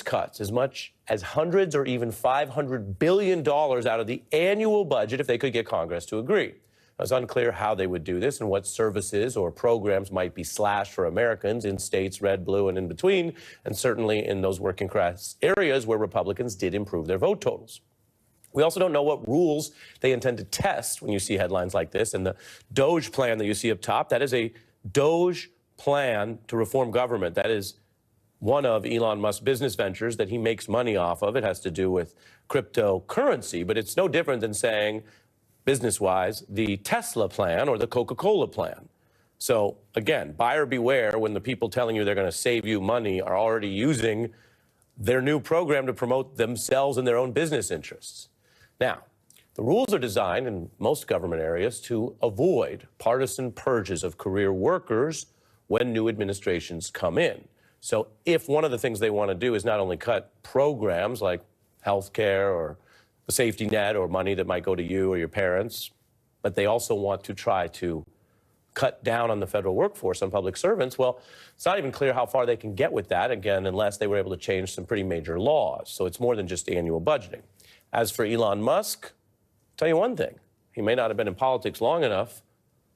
cuts as much as hundreds or even $500 billion out of the annual budget if they could get Congress to agree. It's unclear how they would do this and what services or programs might be slashed for Americans in states red, blue, and in between, and certainly in those working class areas where Republicans did improve their vote totals. We also don't know what rules they intend to test when you see headlines like this. And the DOGE plan that you see up top, that is a DOGE plan to reform government. That is one of Elon Musk's business ventures that he makes money off of. It has to do with cryptocurrency, but it's no different than saying, business-wise, the Tesla plan or the Coca-Cola plan. So again, buyer beware when the people telling you they're going to save you money are already using their new program to promote themselves and their own business interests. Now, the rules are designed in most government areas to avoid partisan purges of career workers when new administrations come in. So if one of the things they want to do is not only cut programs like health care or a safety net or money that might go to you or your parents, but they also want to try to cut down on the federal workforce, on public servants, well, it's not even clear how far they can get with that, again, unless they were able to change some pretty major laws. So it's more than just annual budgeting. As for Elon Musk, I'll tell you one thing. He may not have been in politics long enough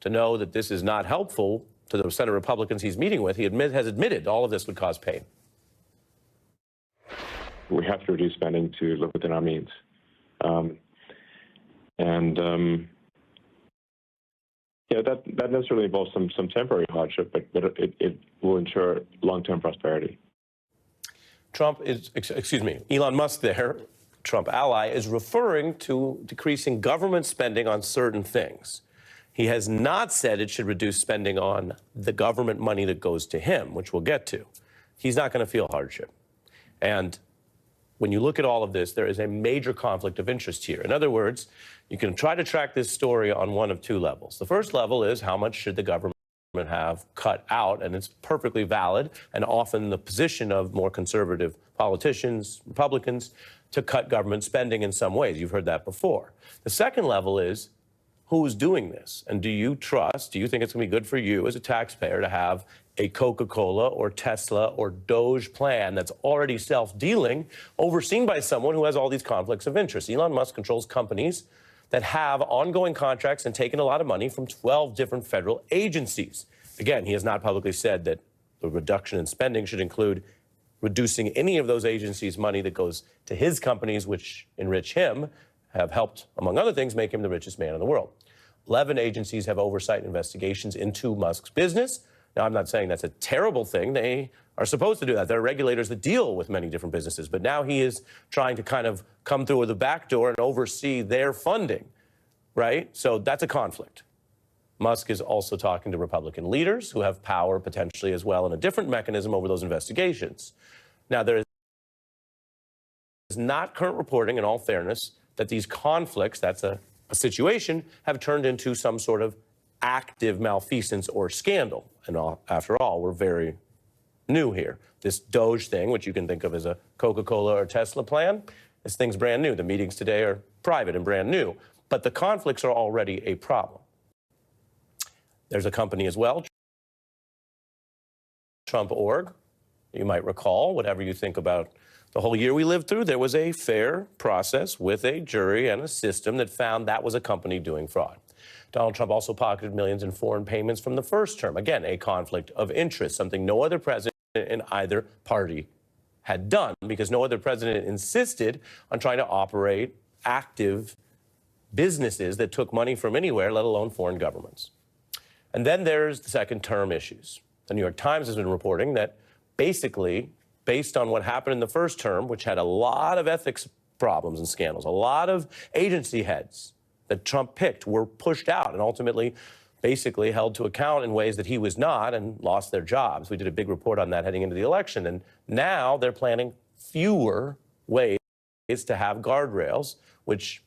to know that this is not helpful to the Senate Republicans he's meeting with. He has admitted all of this would cause pain. We have to reduce spending to live within our means. That necessarily involves some temporary hardship, but it will ensure long-term prosperity. Elon Musk there, Trump ally, is referring to decreasing government spending on certain things. He has not said it should reduce spending on the government money that goes to him, which we'll get to. He's not going to feel hardship. And when you look at all of this, there is a major conflict of interest here. In other words, you can try to track this story on one of two levels. The first level is how much should the government have cut out, and it's perfectly valid and often the position of more conservative politicians, Republicans, to cut government spending in some ways. You've heard that before. The second level is who's doing this, and do you think it's going to be good for you as a taxpayer to have a Coca-Cola or Tesla or DOGE plan that's already self-dealing, overseen by someone who has all these conflicts of interest? Elon Musk controls companies that have ongoing contracts and taken a lot of money from 12 different federal agencies. Again, he has not publicly said that the reduction in spending should include reducing any of those agencies' money that goes to his companies, which enrich him, have helped, among other things, make him the richest man in the world. 11 agencies have oversight investigations into Musk's business. Now, I'm not saying that's a terrible thing. They are supposed to do that. There are regulators that deal with many different businesses. But now he is trying to kind of come through the back door and oversee their funding, right? So that's a conflict. Musk is also talking to Republican leaders who have power potentially as well in a different mechanism over those investigations. Now, there is not current reporting, in all fairness, that these conflicts, that's a situation, have turned into some sort of active malfeasance or scandal. And after all, we're very new here. This DOGE thing, which you can think of as a Coca-Cola or Tesla plan, this thing's brand new. The meetings today are private and brand new. But the conflicts are already a problem. There's a company as well, Trump.org. You might recall, whatever you think about the whole year we lived through, there was a fair process with a jury and a system that found that was a company doing fraud. Donald Trump also pocketed millions in foreign payments from the first term. Again, a conflict of interest, something no other president in either party had done, because no other president insisted on trying to operate active businesses that took money from anywhere, let alone foreign governments. And then there's the second term issues. The New York Times has been reporting that basically, based on what happened in the first term, which had a lot of ethics problems and scandals, a lot of agency heads that Trump picked were pushed out and ultimately basically held to account in ways that he was not and lost their jobs. We did a big report on that heading into the election. And now they're planning fewer ways to have guardrails, which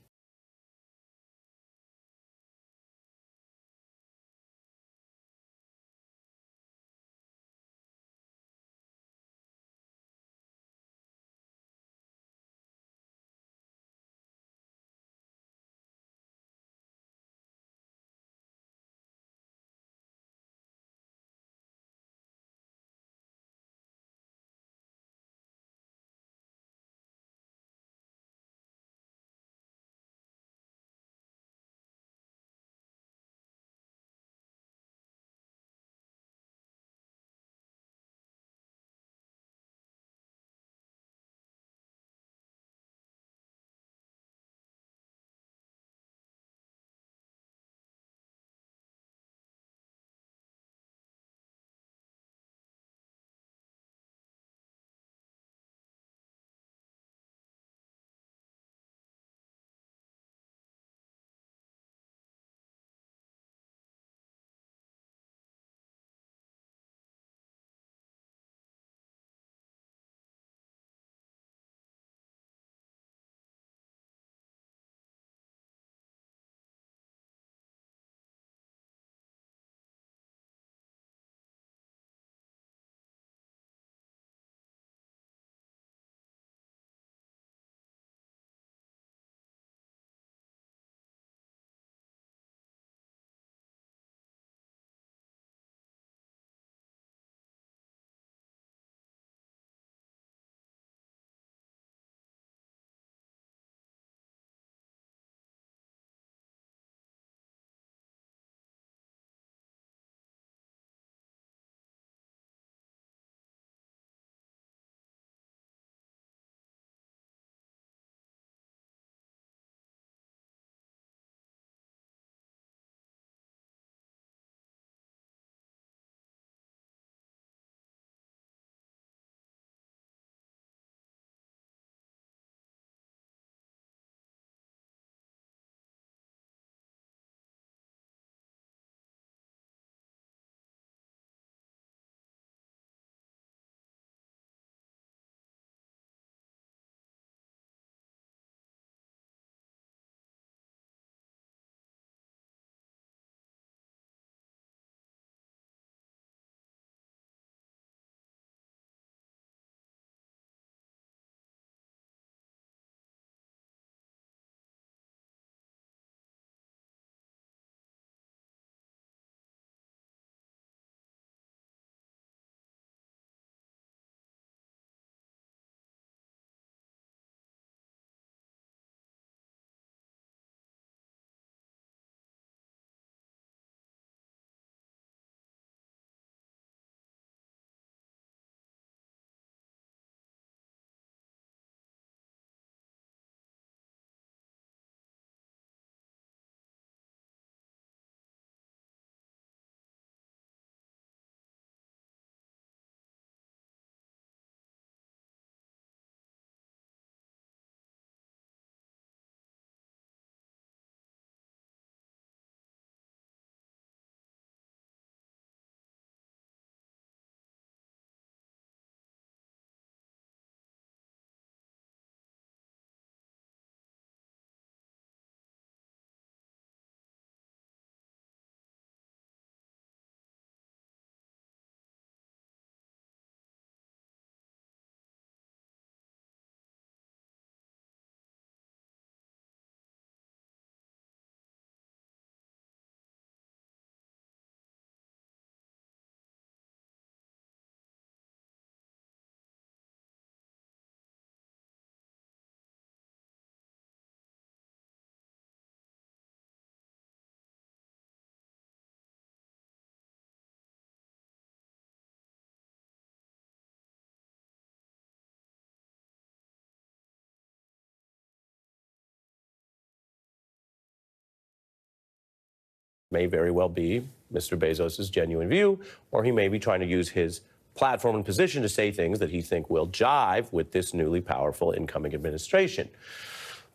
may very well be Mr. Bezos' genuine view, or he may be trying to use his platform and position to say things that he think will jive with this newly powerful incoming administration.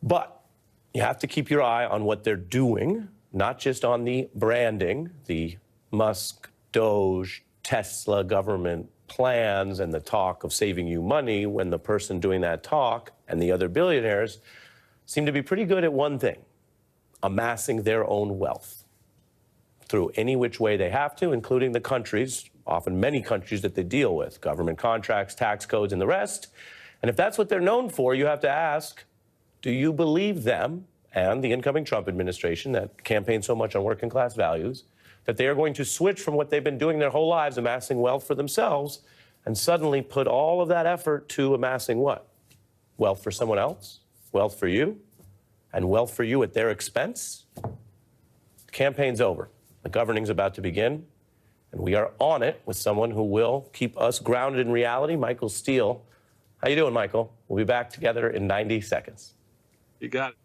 But you have to keep your eye on what they're doing, not just on the branding, the Musk, Doge, Tesla government plans and the talk of saving you money, when the person doing that talk and the other billionaires seem to be pretty good at one thing: amassing their own wealth through any which way they have to, including the countries, often many countries that they deal with, government contracts, tax codes, and the rest. And if that's what they're known for, you have to ask, do you believe them and the incoming Trump administration that campaigns so much on working class values, that they are going to switch from what they've been doing their whole lives, amassing wealth for themselves, and suddenly put all of that effort to amassing what? Wealth for someone else? Wealth for you? And wealth for you at their expense? The campaign's over. The governing's about to begin, and we are on it with someone who will keep us grounded in reality, Michael Steele. How you doing, Michael? We'll be back together in 90 seconds. You got it.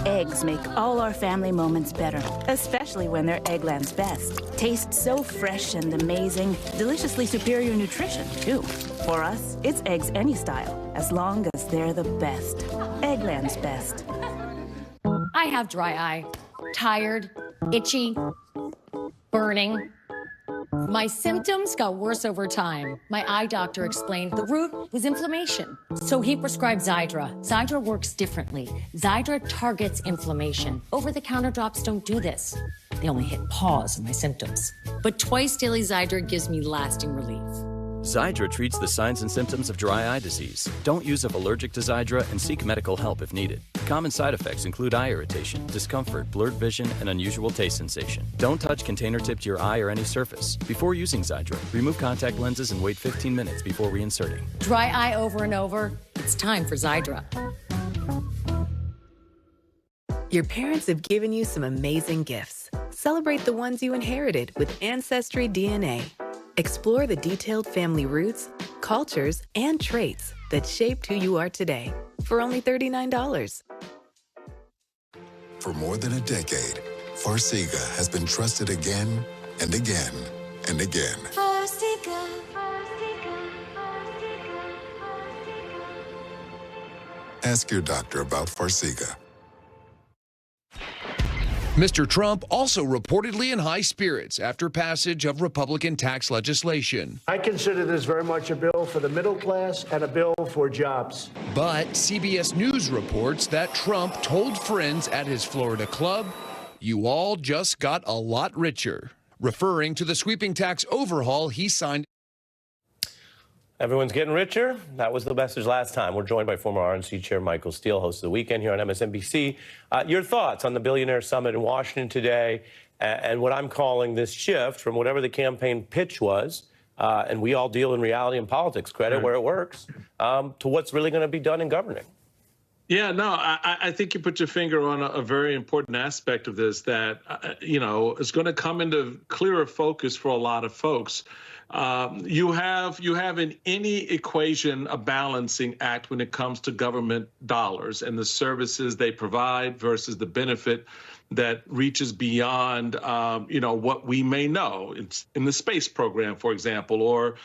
Eggs make all our family moments better, especially when they're Eggland's Best. Taste so fresh and amazing, deliciously superior nutrition, too. For us, it's eggs any style, as long as they're the best. Eggland's Best. I have dry eye, tired, itchy, burning. My symptoms got worse over time. My eye doctor explained the root was inflammation. So he prescribed Xiidra. Xiidra works differently. Xiidra targets inflammation. Over-the-counter drops don't do this. They only hit pause in my symptoms. But twice daily Xiidra gives me lasting relief. Xiidra treats the signs and symptoms of dry eye disease. Don't use if allergic to Xiidra and seek medical help if needed. Common side effects include eye irritation, discomfort, blurred vision, and unusual taste sensation. Don't touch container tip to your eye or any surface. Before using Xiidra, remove contact lenses and wait 15 minutes before reinserting. Dry eye over and over? It's time for Xiidra. Your parents have given you some amazing gifts. Celebrate the ones you inherited with Ancestry DNA. Explore the detailed family roots, cultures, and traits that shaped who you are today for only $39. For more than a decade, Farxiga has been trusted again and again and again. Farxiga. Ask your doctor about Farxiga. Mr. Trump also reportedly in high spirits after passage of Republican tax legislation. I consider this very much a bill for the middle class and a bill for jobs. But CBS News reports that Trump told friends at his Florida club, "You all just got a lot richer," referring to the sweeping tax overhaul he signed. Everyone's getting richer. That was the message last time. We're joined by former RNC Chair Michael Steele, host of The Weekend here on MSNBC. Your thoughts on the Billionaire Summit in Washington today and what I'm calling this shift from whatever the campaign pitch was, and we all deal in reality and politics, credit where it works, to what's really going to be done in governing. Yeah, no, I think you put your finger on a very important aspect of this that, is going to come into clearer focus for a lot of folks. You have in any equation a balancing act when it comes to government dollars and the services they provide versus the benefit that reaches beyond, what we may know. It's in the space program, for example, or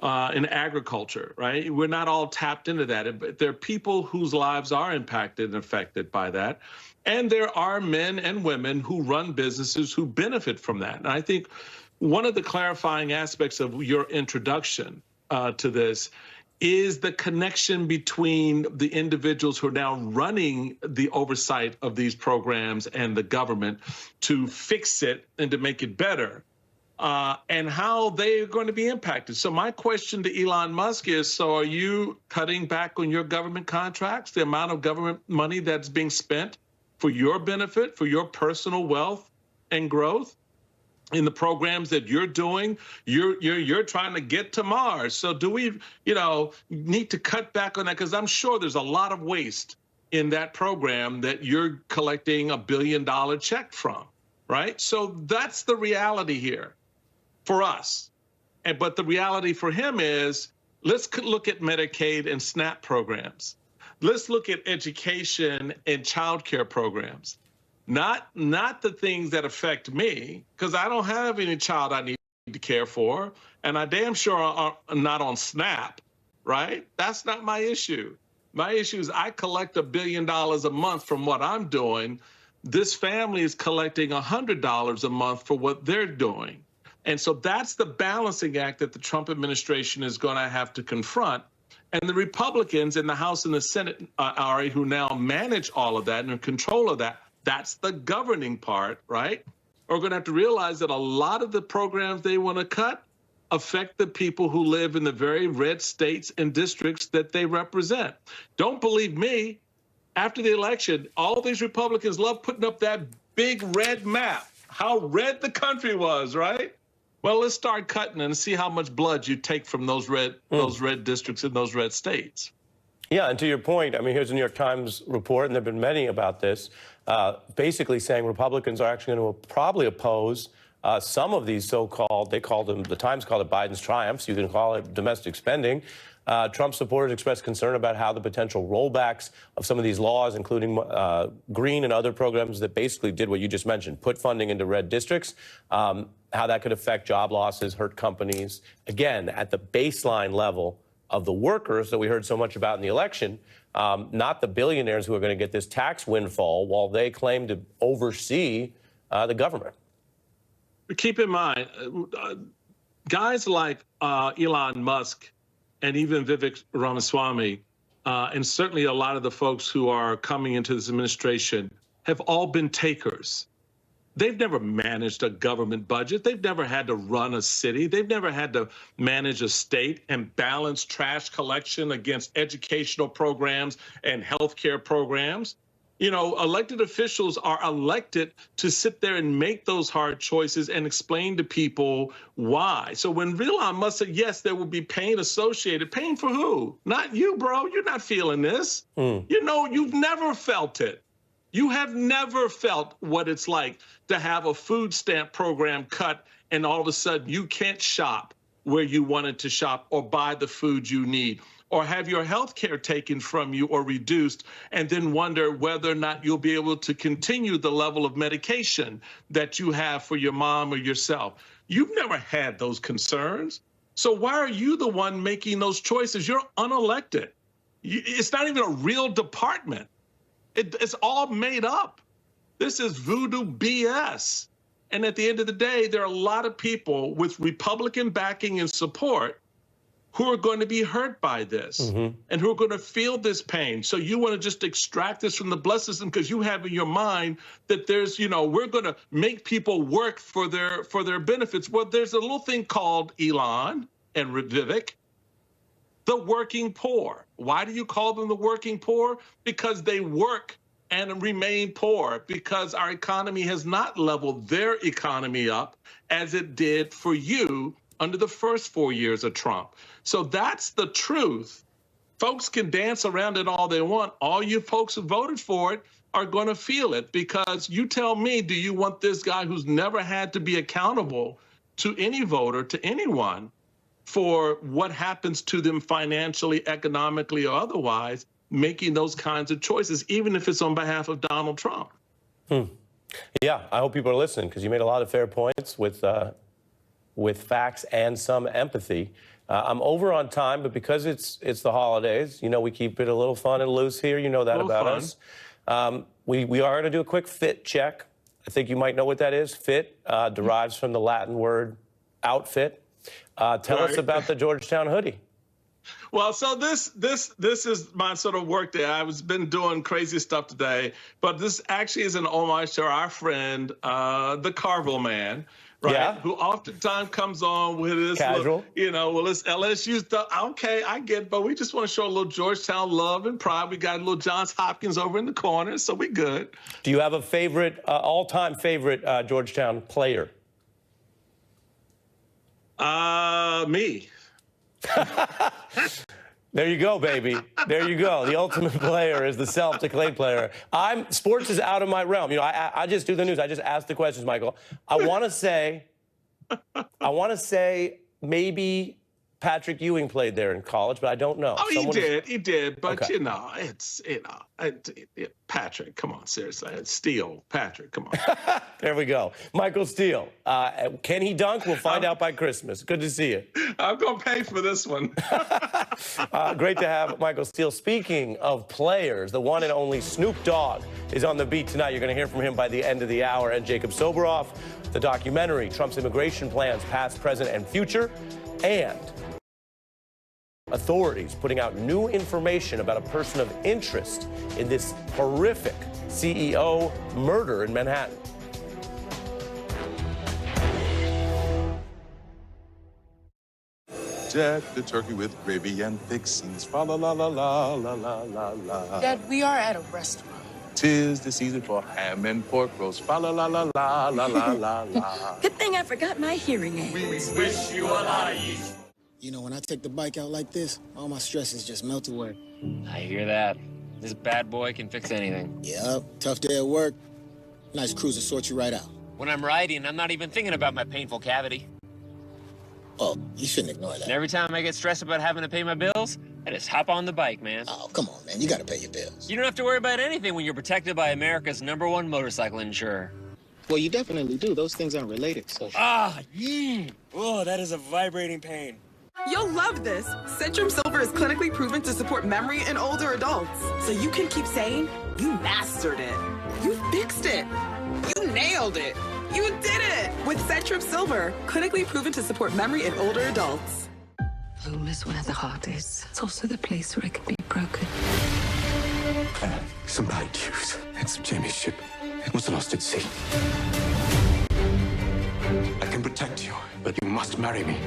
in agriculture, right? We're not all tapped into that, but there are people whose lives are impacted and affected by that. And there are men and women who run businesses who benefit from that. And I think one of the clarifying aspects of your introduction to this is the connection between the individuals who are now running the oversight of these programs and the government to fix it and to make it better, and how they're going to be impacted. So my question to Elon Musk is, so are you cutting back on your government contracts, the amount of government money that's being spent for your benefit, for your personal wealth and growth? In the programs that you're doing, you're trying to get to Mars. So do we, need to cut back on that? Because I'm sure there's a lot of waste in that program that you're collecting $1 billion check from, right? So that's the reality here for us. But the reality for him is, let's look at Medicaid and SNAP programs. Let's look at education and child care programs. Not the things that affect me, because I don't have any child I need to care for, and I damn sure are not on SNAP, right? That's not my issue. My issue is I collect $1 billion a month from what I'm doing. This family is collecting $100 a month for what they're doing. And so that's the balancing act that the Trump administration is going to have to confront. And the Republicans in the House and the Senate, Ari, who now manage all of that and are in control of that, that's the governing part, right? Are going to have to realize that a lot of the programs they want to cut affect the people who live in the very red states and districts that they represent. Don't believe me. After the election, all these Republicans love putting up that big red map, how red the country was, right? Well, let's start cutting and see how much blood you take from those red districts in those red states. Yeah, and to your point, I mean, here's a New York Times report, and there have been many about this, basically saying Republicans are actually going to probably oppose some of these so-called, they call them, the Times called it Biden's triumphs. You can call it domestic spending. Trump supporters expressed concern about how the potential rollbacks of some of these laws, including green and other programs that basically did what you just mentioned, put funding into red districts, how that could affect job losses, hurt companies. Again, at the baseline level of the workers that we heard so much about in the election, not the billionaires who are going to get this tax windfall while they claim to oversee the government. Keep in mind, guys like Elon Musk and even Vivek Ramaswamy, and certainly a lot of the folks who are coming into this administration have all been takers. They've never managed a government budget. They've never had to run a city. They've never had to manage a state and balance trash collection against educational programs and healthcare programs. You know, elected officials are elected to sit there and make those hard choices and explain to people why. So when Elon Musk said, yes, there will be pain associated, pain for who? Not you, bro. You're not feeling this. You know, you've never felt it. You have never felt what it's like to have a food stamp program cut and all of a sudden you can't shop where you wanted to shop or buy the food you need, or have your health care taken from you or reduced, and then wonder whether or not you'll be able to continue the level of medication that you have for your mom or yourself. You've never had those concerns. So why are you the one making those choices? You're unelected. It's not even a real department. It's all made up. This is voodoo BS. And at the end of the day, there are a lot of people with Republican backing and support who are going to be hurt by this and who are going to feel this pain. So you want to just extract this from the blood system because you have in your mind that there's, you know, we're going to make people work for their benefits. Well, there's a little thing called Elon and Vivek, the working poor. Why do you call them the working poor? Because they work and remain poor, because our economy has not leveled their economy up as it did for you under the first 4 years of Trump. So that's the truth. Folks can dance around it all they want. All you folks who voted for it are going to feel it, because you tell me, do you want this guy who's never had to be accountable to any voter, to anyone, for what happens to them financially, economically, or otherwise, making those kinds of choices, even if it's on behalf of Donald Trump? Yeah, I hope people are listening, because you made a lot of fair points with facts and some empathy. I'm over on time, but because it's the holidays, you know, we keep it a little fun and loose here. You know that about us. We are going to do a quick fit check. I think you might know what that is. Fit derives from the Latin word outfit. Tell us about the Georgetown hoodie. Well, so this is my sort of work day. I've been doing crazy stuff today, but this actually is an homage to our friend, the Carville Man, right? Yeah. Who oftentimes comes on with his casual, you know, well, it's LSU stuff. Okay, I get it, but we just want to show a little Georgetown love and pride. We got a little Johns Hopkins over in the corner, so we good. Do you have a favorite, all-time favorite Georgetown player? Me. There you go, baby. There you go. The ultimate player is the self-declared player. Sports is out of my realm. You know, I just do the news. I just ask the questions, Michael. I want to say maybe Patrick Ewing played there in college, but I don't know. Oh, he did. But, Okay. Patrick, come on, seriously. Steele, Patrick, come on. There we go. Michael Steele. Can he dunk? We'll find out by Christmas. Good to see you. I'm going to pay for this one. Great to have Michael Steele. Speaking of players, the one and only Snoop Dogg is on the beat tonight. You're going to hear from him by the end of the hour. And Jacob Soboroff, the documentary, Trump's immigration plans, past, present, and future. And authorities putting out new information about a person of interest in this horrific CEO murder in Manhattan. Jack the turkey with gravy and fixings. Fa la la la la la la la la. Dad, we are at a restaurant. 'Tis the season for ham and pork roast. Fa la la la la la la la la. Good thing I forgot my hearing aid. We wish you a life. You know, when I take the bike out like this, all my stresses just melt away. I hear that. This bad boy can fix anything. Yep, tough day at work. Nice cruiser sort you right out. When I'm riding, I'm not even thinking about my painful cavity. Oh, you shouldn't ignore that. And every time I get stressed about having to pay my bills, I just hop on the bike, man. Oh, come on, man. You gotta pay your bills. You don't have to worry about anything when you're protected by America's #1 motorcycle insurer. Well, you definitely do. Those things aren't related, so... Oh, that is a vibrating pain. You'll love this. Centrum Silver is clinically proven to support memory in older adults. So you can keep saying, you mastered it. You fixed it. You nailed it. You did it! With Centrum Silver, clinically proven to support memory in older adults. Home is where the heart is. It's also the place where it can be broken. Some light juice and some Jamie's ship. It was lost at sea. I can protect you, but you must marry me.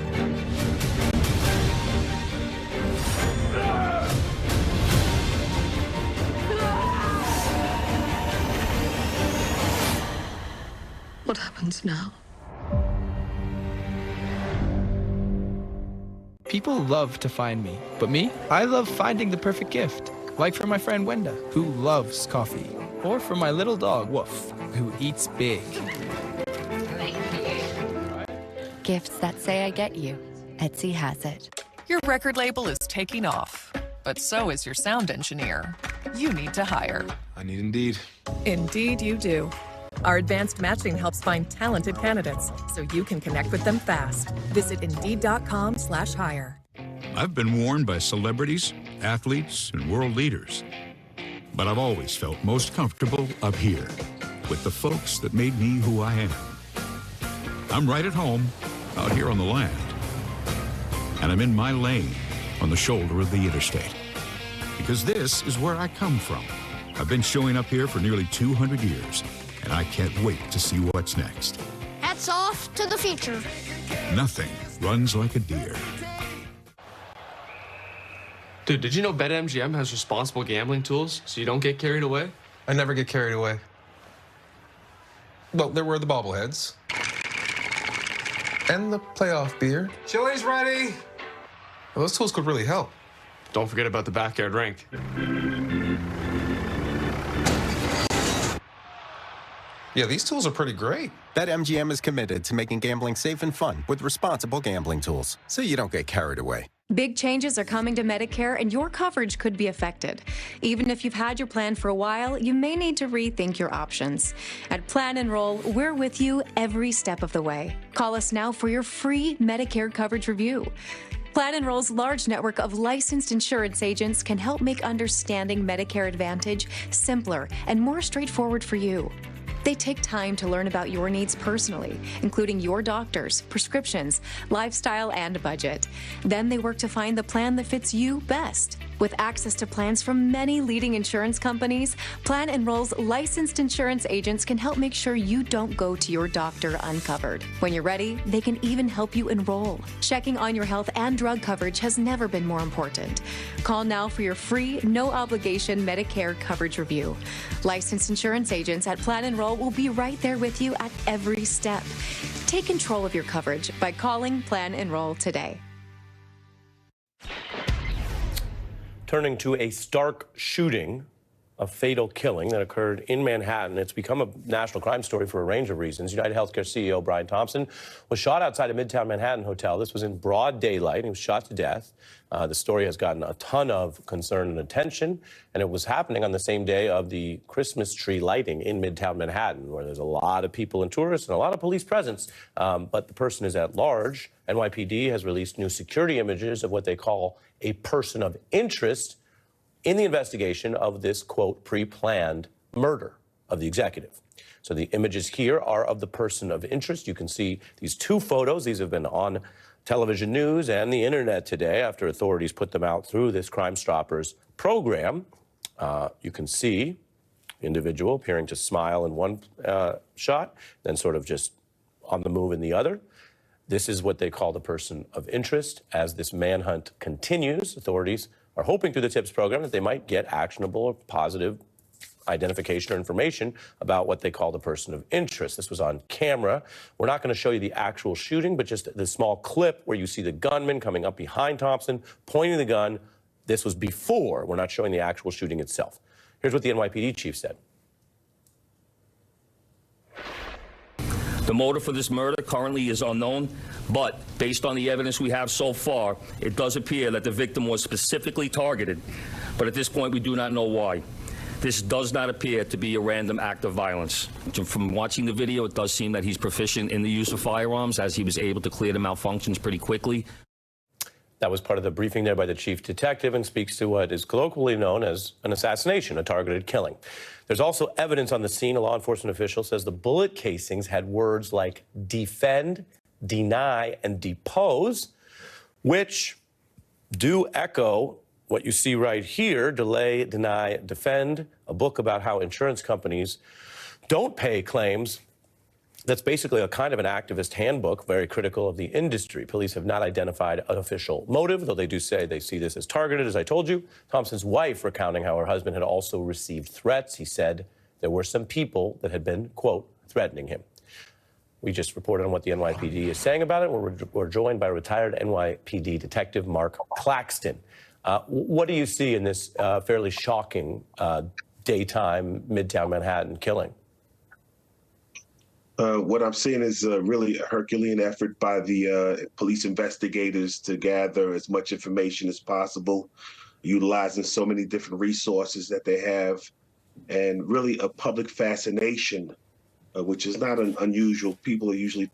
What happens now? People love to find me, but me, I love finding the perfect gift. Like for my friend Wenda, who loves coffee. Or for my little dog, Woof, who eats big. Gifts that say I get you. Etsy has it. Your record label is taking off, but so is your sound engineer. You need to hire. I need Indeed. Indeed you do. Our advanced matching helps find talented candidates so you can connect with them fast. Visit Indeed.com/hire. I've been warned by celebrities, athletes, and world leaders. But I've always felt most comfortable up here with the folks that made me who I am. I'm right at home, out here on the land. And I'm in my lane on the shoulder of the interstate. Because this is where I come from. I've been showing up here for nearly 200 years. And I can't wait to see what's next. Hats off to the future. Nothing runs like a deer. Dude, did you know BetMGM has responsible gambling tools so you don't get carried away? I never get carried away. Well, there were the bobbleheads. And the playoff beer. Chili's ready! Well, those tools could really help. Don't forget about the backyard rink. Yeah, these tools are pretty great. BetMGM is committed to making gambling safe and fun with responsible gambling tools, so you don't get carried away. Big changes are coming to Medicare, and your coverage could be affected. Even if you've had your plan for a while, you may need to rethink your options. At Plan Enroll, we're with you every step of the way. Call us now for your free Medicare coverage review. Plan Enroll's large network of licensed insurance agents can help make understanding Medicare Advantage simpler and more straightforward for you. They take time to learn about your needs personally, including your doctors, prescriptions, lifestyle, and budget. Then they work to find the plan that fits you best. With access to plans from many leading insurance companies, Plan Enroll's licensed insurance agents can help make sure you don't go to your doctor uncovered. When you're ready, they can even help you enroll. Checking on your health and drug coverage has never been more important. Call now for your free, no-obligation Medicare coverage review. Licensed insurance agents at Plan Enroll will be right there with you at every step. Take control of your coverage by calling Plan Enroll today. Turning to a stark shooting a fatal killing that occurred in Manhattan. It's become a national crime story for a range of reasons. United Healthcare CEO Brian Thompson was shot outside a Midtown Manhattan hotel. This was in broad daylight. He was shot to death. The story has gotten a ton of concern and attention, and it was happening on the same day of the Christmas tree lighting in Midtown Manhattan, where there's a lot of people and tourists and a lot of police presence. But the person is at large. NYPD has released new security images of what they call a person of interest in the investigation of this, quote, pre-planned murder of the executive. So the images here are of the person of interest. You can see these two photos. These have been on television news and the internet today after authorities put them out through this Crime Stoppers program. You can see individual appearing to smile in one shot, then sort of just on the move in the other. This is what they call the person of interest. As this manhunt continues, authorities are hoping through the TIPS program that they might get actionable or positive identification or information about what they call the person of interest. This was on camera. We're not going to show you the actual shooting, but just the small clip where you see the gunman coming up behind Thompson, pointing the gun. This was before. We're not showing the actual shooting itself. Here's what the NYPD chief said. The motive for this murder currently is unknown, but based on the evidence we have so far, it does appear that the victim was specifically targeted. But at this point, we do not know why. This does not appear to be a random act of violence. From watching the video, it does seem that he's proficient in the use of firearms, as he was able to clear the malfunctions pretty quickly. That was part of the briefing there by the chief detective and speaks to what is colloquially known as an assassination, a targeted killing. There's also evidence on the scene. A law enforcement official says the bullet casings had words like defend, deny, and depose, which do echo what you see right here: delay, deny, defend, a book about how insurance companies don't pay claims. That's basically a kind of an activist handbook, very critical of the industry. Police have not identified an official motive, though they do say they see this as targeted, as I told you. Thompson's wife recounting how her husband had also received threats. He said there were some people that had been, quote, threatening him. We just reported on what the NYPD is saying about it. We're joined by retired NYPD detective Mark Claxton. What do you see in this fairly shocking daytime Midtown Manhattan killing? What I'm seeing is really a Herculean effort by the police investigators to gather as much information as possible, utilizing so many different resources that they have, and really a public fascination, which is not unusual. People are usually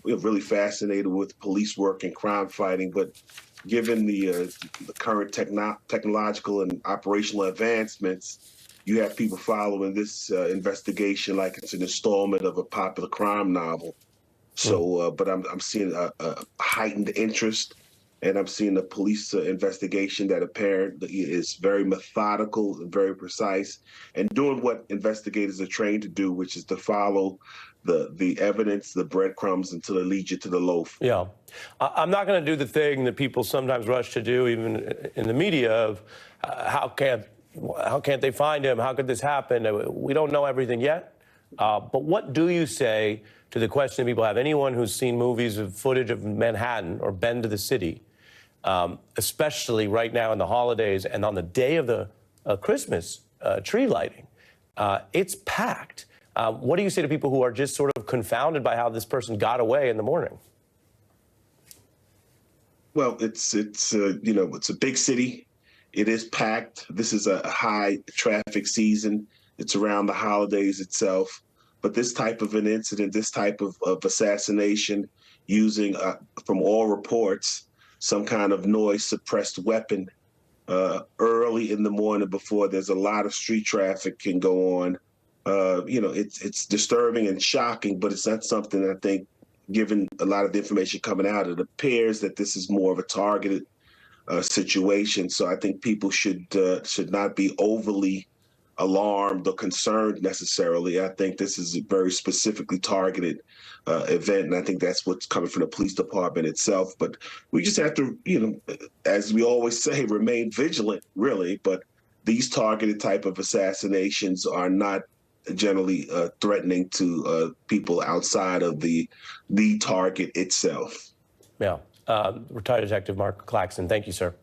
really fascinated with police work and crime fighting, but given the current technological and operational advancements, you have people following this investigation like it's an installment of a popular crime novel. So, but I'm seeing a heightened interest, and I'm seeing a police investigation that apparently is very methodical and very precise, and doing what investigators are trained to do, which is to follow the evidence, the breadcrumbs, until it leads you to the loaf. Yeah. I'm not going to do the thing that people sometimes rush to do, even in the media, of how can't they find him? How could this happen? We don't know everything yet. But what do you say to the question people have? Anyone who's seen movies of footage of Manhattan or been to the city, especially right now in the holidays and on the day of the Christmas tree lighting, it's packed. What do you say to people who are just sort of confounded by how this person got away in the morning? Well, it's a big city. It is packed. This is a high traffic season. It's around the holidays itself. But this type of an incident, this type of assassination using, from all reports, some kind of noise suppressed weapon early in the morning before there's a lot of street traffic can go on. It's disturbing and shocking, but it's not something I think, given a lot of the information coming out, it appears that this is more of a targeted situation. So I think people should not be overly alarmed or concerned necessarily. I think this is a very specifically targeted event, and I think that's what's coming from the police department itself. But we just have to, as we always say, remain vigilant, really. But these targeted type of assassinations are not generally threatening to people outside of the target itself. Yeah. Retired Detective Mark Claxton, thank you, sir.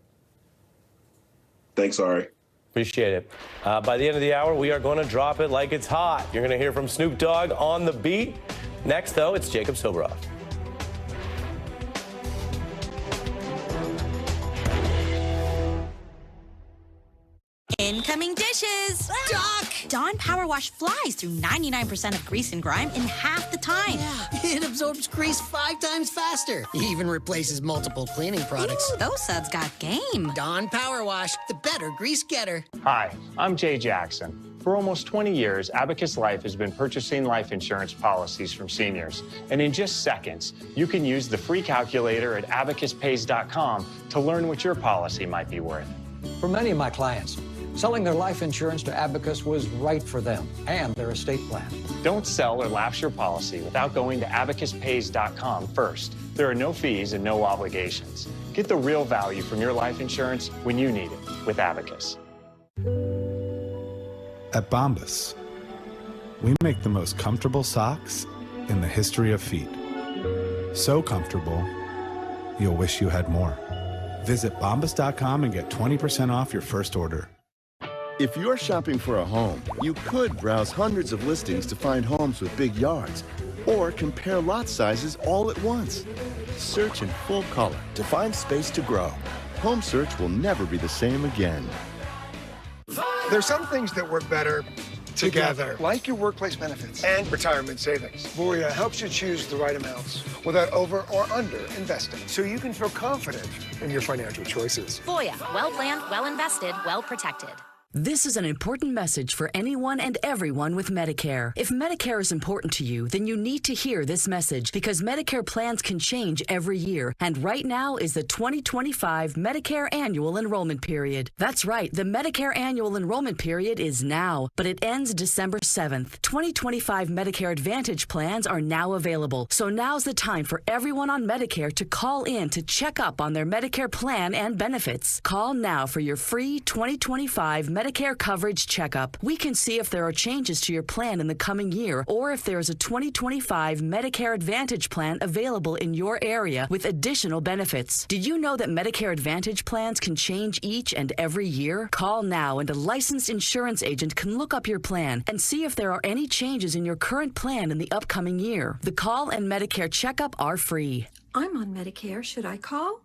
Thanks, Ari. Appreciate it. By the end of the hour, we are going to drop it like it's hot. You're going to hear from Snoop Dogg on the beat. Next, though, it's Jacob Soboroff. Incoming dishes! Doc! Dawn Power Wash flies through 99% of grease and grime in half the time. Yeah, it absorbs grease 5 times faster. Even replaces multiple cleaning products. Ooh, those suds got game. Dawn Power Wash, the better grease getter. Hi, I'm Jay Jackson. For almost 20 years, Abacus Life has been purchasing life insurance policies from seniors. And in just seconds, you can use the free calculator at abacuspays.com to learn what your policy might be worth. For many of my clients, selling their life insurance to Abacus was right for them and their estate plan. Don't sell or lapse your policy without going to abacuspays.com first. There are no fees and no obligations. Get the real value from your life insurance when you need it with Abacus. At Bombas, we make the most comfortable socks in the history of feet. So comfortable, you'll wish you had more. Visit bombas.com and get 20% off your first order. If you're shopping for a home, you could browse hundreds of listings to find homes with big yards, or compare lot sizes all at once. Search in full color to find space to grow. Home search will never be the same again. There's some things that work better together, like your workplace benefits and retirement savings. Voya helps you choose the right amounts without over or under investing, so you can feel confident in your financial choices. Voya, well planned, well invested, well protected. This is an important message for anyone and everyone with Medicare. If Medicare is important to you, then you need to hear this message because Medicare plans can change every year. And right now is the 2025 Medicare Annual Enrollment Period. That's right, the Medicare Annual Enrollment Period is now, but it ends December 7th. 2025 Medicare Advantage plans are now available. So now's the time for everyone on Medicare to call in to check up on their Medicare plan and benefits. Call now for your free 2025 Medicare coverage checkup. We can see if there are changes to your plan in the coming year or if there is a 2025 Medicare Advantage plan available in your area with additional benefits. Did you know that Medicare Advantage plans can change each and every year? Call now and a licensed insurance agent can look up your plan and see if there are any changes in your current plan in the upcoming year. The call and Medicare checkup are free. I'm on Medicare. Should I call?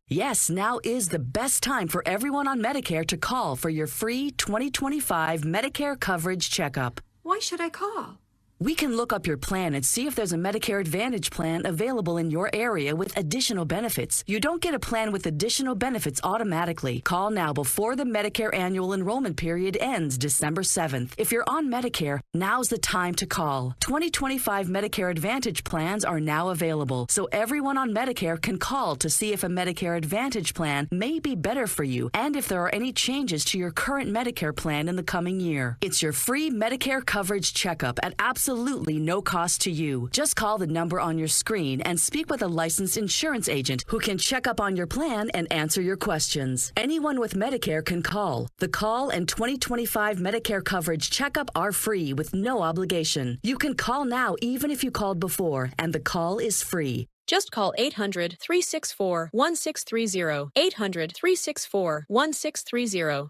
Yes, now is the best time for everyone on Medicare to call for your free 2025 Medicare coverage checkup. Why should I call? We can look up your plan and see if there's a Medicare Advantage plan available in your area with additional benefits. You don't get a plan with additional benefits automatically. Call now before the Medicare Annual Enrollment Period ends December 7th. If you're on Medicare, now's the time to call. 2025 Medicare Advantage plans are now available, so everyone on Medicare can call to see if a Medicare Advantage plan may be better for you and if there are any changes to your current Medicare plan in the coming year. It's your free Medicare coverage checkup at absolutely no cost to you. Just call the number on your screen and speak with a licensed insurance agent who can check up on your plan and answer your questions. Anyone with Medicare can call. The call and 2025 Medicare coverage checkup are free with no obligation. You can call now even if you called before, and the call is free. Just call 800-364-1630. 800-364-1630.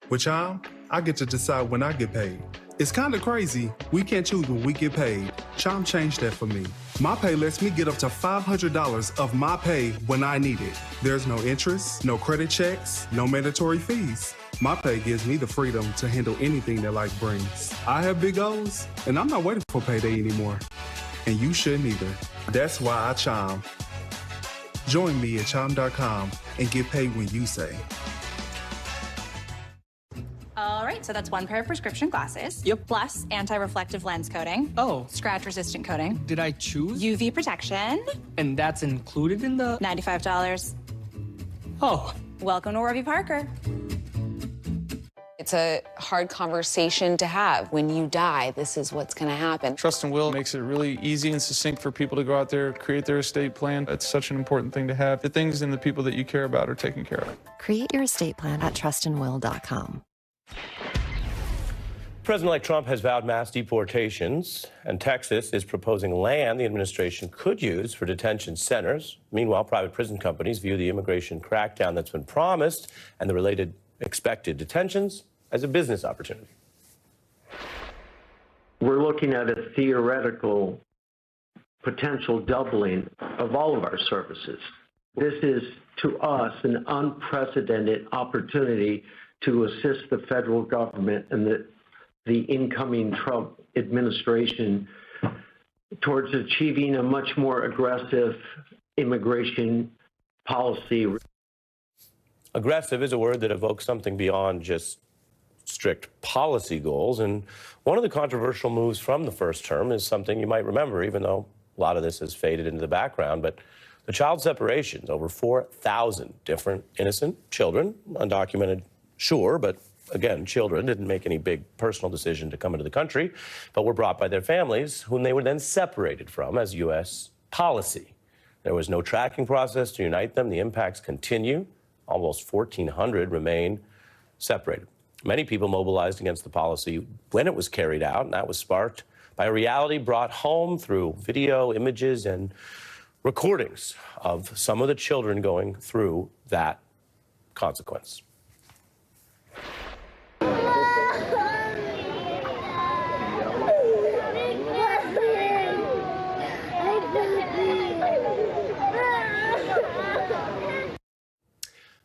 With Chime, I get to decide when I get paid. It's kind of crazy. We can't choose when we get paid. Chime changed that for me. My pay lets me get up to $500 of my pay when I need it. There's no interest, no credit checks, no mandatory fees. My pay gives me the freedom to handle anything that life brings. I have big goals, and I'm not waiting for payday anymore. And you shouldn't either. That's why I Chime. Join me at chime.com and get paid when you say. All right, so that's one pair of prescription glasses. Yep. Plus anti-reflective lens coating. Oh. Scratch-resistant coating. Did I choose? UV protection. And that's included in the... $95. Oh. Welcome to Warby Parker. It's a hard conversation to have. When you die, this is what's going to happen. Trust and will makes it really easy and succinct for people to go out there, create their estate plan. It's such an important thing to have. The things and the people that you care about are taken care of. Create your estate plan at trustandwill.com. President-elect Trump has vowed mass deportations, and Texas is proposing land the administration could use for detention centers. Meanwhile, private prison companies view the immigration crackdown that's been promised and the related expected detentions as a business opportunity. We're looking at a theoretical potential doubling of all of our services. This is, to us, an unprecedented opportunity to assist the federal government and the incoming Trump administration towards achieving a much more aggressive immigration policy. Aggressive is a word that evokes something beyond just strict policy goals. And one of the controversial moves from the first term is something you might remember, even though a lot of this has faded into the background, but the child separations, over 4,000 different innocent children, undocumented, sure, but again, children didn't make any big personal decision to come into the country, but were brought by their families, whom they were then separated from as U.S. policy. There was no tracking process to unite them. The impacts continue. Almost 1,400 remain separated. Many people mobilized against the policy when it was carried out, and that was sparked by a reality brought home through video, images, and recordings of some of the children going through that consequence.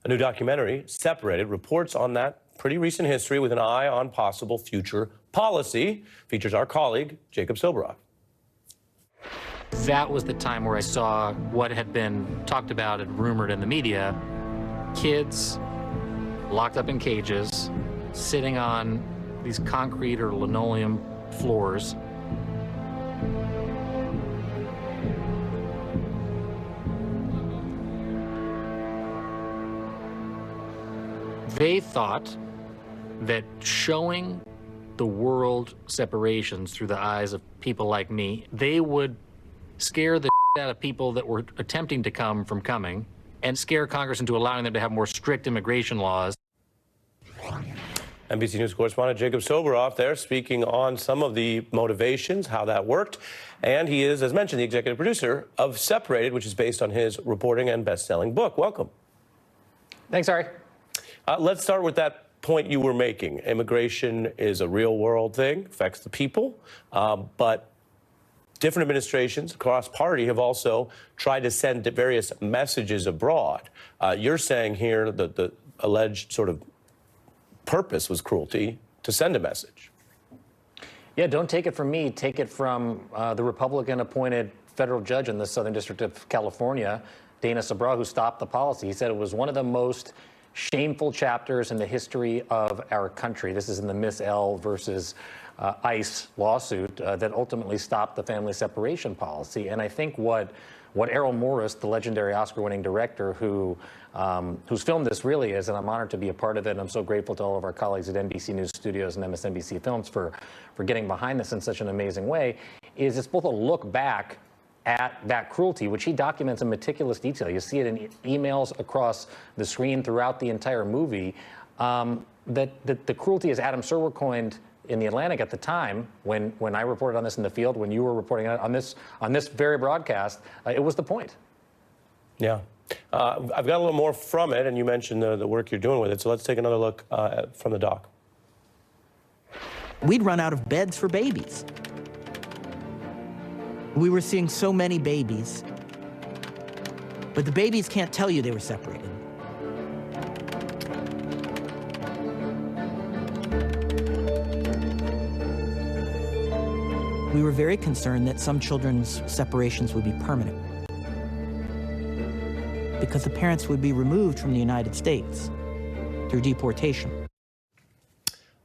A new documentary, Separated, reports on that pretty recent history with an eye on possible future policy. Features our colleague, Jacob Soboroff. That was the time where I saw what had been talked about and rumored in the media. Kids locked up in cages, sitting on these concrete or linoleum floors. They thought that showing the world separations through the eyes of people like me, they would scare the out of people that were attempting to come from coming and scare Congress into allowing them to have more strict immigration laws. NBC News correspondent Jacob Soboroff there speaking on some of the motivations, how that worked. And he is, as mentioned, the executive producer of Separated, which is based on his reporting and best-selling book. Welcome. Thanks, Ari. Let's start with that point you were making. Immigration is a real-world thing, affects the people, but different administrations across party have also tried to send various messages abroad. You're saying here that the alleged sort of purpose was cruelty to send a message. Yeah, don't take it from me. Take it from the Republican-appointed federal judge in the Southern District of California, Dana Sabra, who stopped the policy. He said it was one of the most shameful chapters in the history of our country. This is in the Miss L versus ICE lawsuit that ultimately stopped the family separation policy. And I think what Errol Morris, the legendary Oscar-winning director who's filmed this really is, and I'm honored to be a part of it, and I'm so grateful to all of our colleagues at NBC News Studios and MSNBC Films for getting behind this in such an amazing way, is it's both a look back at that cruelty, which he documents in meticulous detail. You see it in emails across the screen throughout the entire movie, that the cruelty, as Adam Serwer coined in The Atlantic at the time, when I reported on this in the field, when you were reporting on this very broadcast, it was the point. Yeah. I've got a little more from it, and you mentioned the work you're doing with it, so let's take another look from the doc. We'd run out of beds for babies. We were seeing so many babies, but the babies can't tell you they were separated. We were very concerned that some children's separations would be permanent because the parents would be removed from the United States through deportation.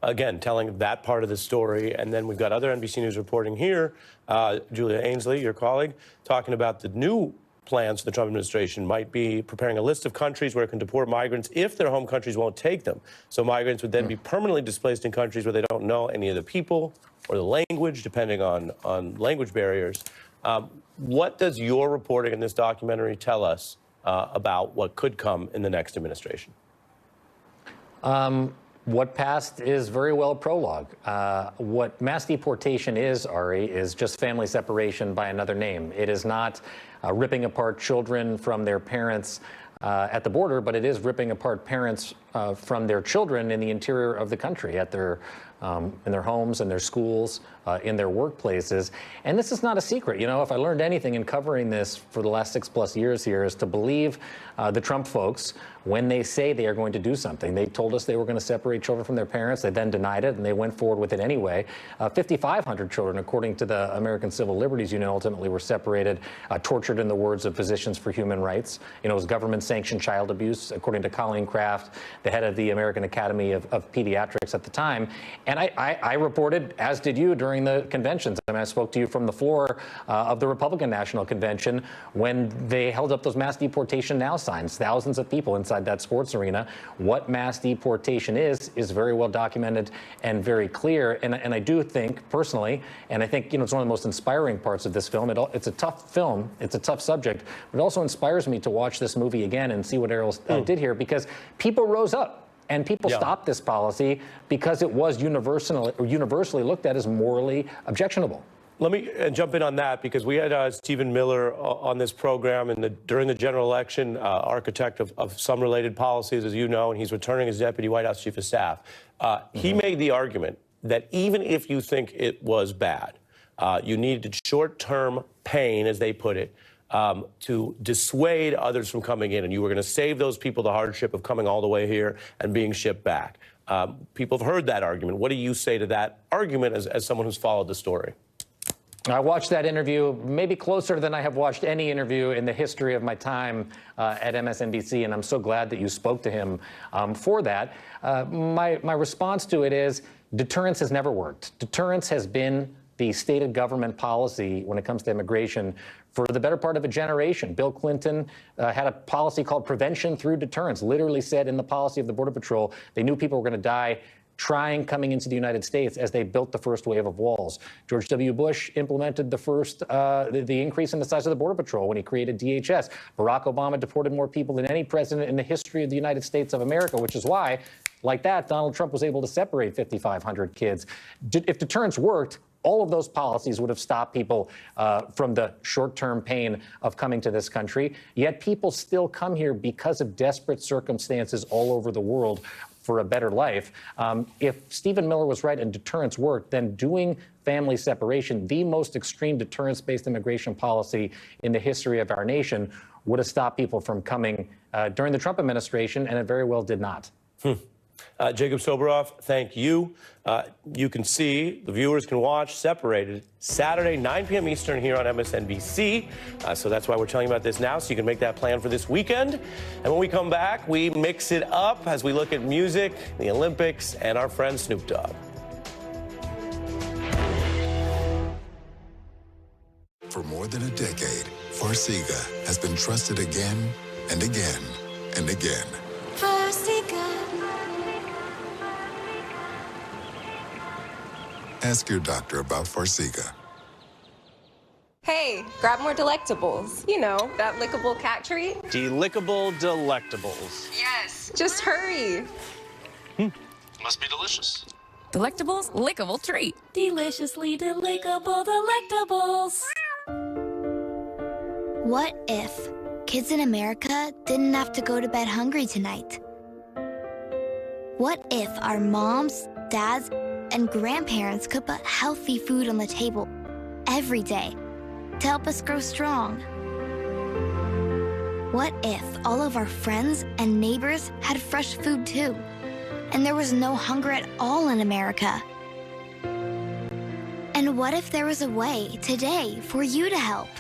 Again, telling that part of the story, and then we've got other NBC News reporting here. Julia Ainsley, your colleague, talking about the new plans for the Trump administration might be preparing a list of countries where it can deport migrants if their home countries won't take them. So migrants would then be permanently displaced in countries where they don't know any of the people or the language, depending on language barriers. What does your reporting in this documentary tell us about what could come in the next administration? What passed is very well prologue. What mass deportation is, Ari, is just family separation by another name. It is not ripping apart children from their parents at the border, but it is ripping apart parents from their children in the interior of the country, at their in their homes, in their schools, in their workplaces. And this is not a secret. You know, if I learned anything in covering this for the last 6+ years here, is to believe the Trump folks when they say they are going to do something. They told us they were going to separate children from their parents. They then denied it, and they went forward with it anyway. 5,500 children, according to the American Civil Liberties Union, ultimately were separated, tortured in the words of Physicians for Human Rights. You know, it was government-sanctioned child abuse, according to Colleen Kraft, the head of the American Academy of Pediatrics at the time. And I reported, as did you, during the conventions. I mean, I spoke to you from the floor of the Republican National Convention when they held up those mass deportation now signs, thousands of people inside that sports arena. What mass deportation is very well documented and very clear. And I do think, personally, and I think, you know, it's one of the most inspiring parts of this film. It's a tough film. It's a tough subject. But it also inspires me to watch this movie again and see what Errol did here, because people rose up. And people stopped this policy because it was universally looked at as morally objectionable. Let me jump in on that, because we had Stephen Miller on this program during the general election, architect of some related policies, as you know, and he's returning as Deputy White House Chief of Staff. He made the argument that even if you think it was bad, you needed short-term pain, as they put it, to dissuade others from coming in, and you were going to save those people the hardship of coming all the way here and being shipped back. People have heard that argument. What do you say to that argument as someone who's followed the story? I watched that interview maybe closer than I have watched any interview in the history of my time at MSNBC, and I'm so glad that you spoke to him for that. My response to it is deterrence has never worked. Deterrence has been the stated government policy when it comes to immigration for the better part of a generation. Bill Clinton had a policy called prevention through deterrence, literally said in the policy of the Border Patrol, they knew people were going to die coming into the United States as they built the first wave of walls. George W. Bush implemented the increase in the size of the Border Patrol when he created DHS. Barack Obama deported more people than any president in the history of the United States of America, which is why, like that, Donald Trump was able to separate 5,500 kids. If deterrence worked, all of those policies would have stopped people from the short-term pain of coming to this country. Yet people still come here because of desperate circumstances all over the world for a better life. If Stephen Miller was right and deterrence worked, then doing family separation, the most extreme deterrence-based immigration policy in the history of our nation, would have stopped people from coming during the Trump administration, and it very well did not. Jacob Soboroff, thank you. You can see, the viewers can watch Separated Saturday, 9 p.m. Eastern here on MSNBC. So that's why we're telling you about this now, so you can make that plan for this weekend. And when we come back, we mix it up as we look at music, the Olympics, and our friend Snoop Dogg. For more than a decade, Farxiga has been trusted again and again and again. Ask your doctor about Farxiga. Hey, grab more delectables. You know, that lickable cat treat. Delickable delectables. Yes, just hurry. Must be delicious. Delectables, lickable treat. Deliciously delickable delectables. What if kids in America didn't have to go to bed hungry tonight? What if our moms, dads, and grandparents could put healthy food on the table every day to help us grow strong? What if all of our friends and neighbors had fresh food too, and there was no hunger at all in America? And what if there was a way today for you to help?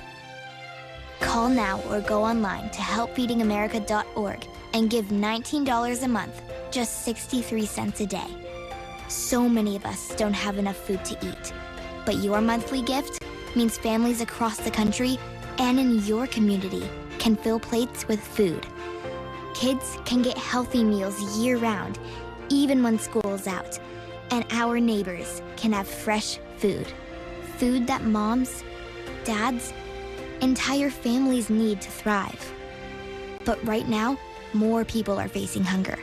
Call now or go online to helpfeedingamerica.org and give $19 a month, just 63 cents a day. So many of us don't have enough food to eat, but your monthly gift means families across the country and in your community can fill plates with food. Kids can get healthy meals year-round, even when school is out, and our neighbors can have fresh food. Food that moms, dads, entire families need to thrive. But right now, more people are facing hunger.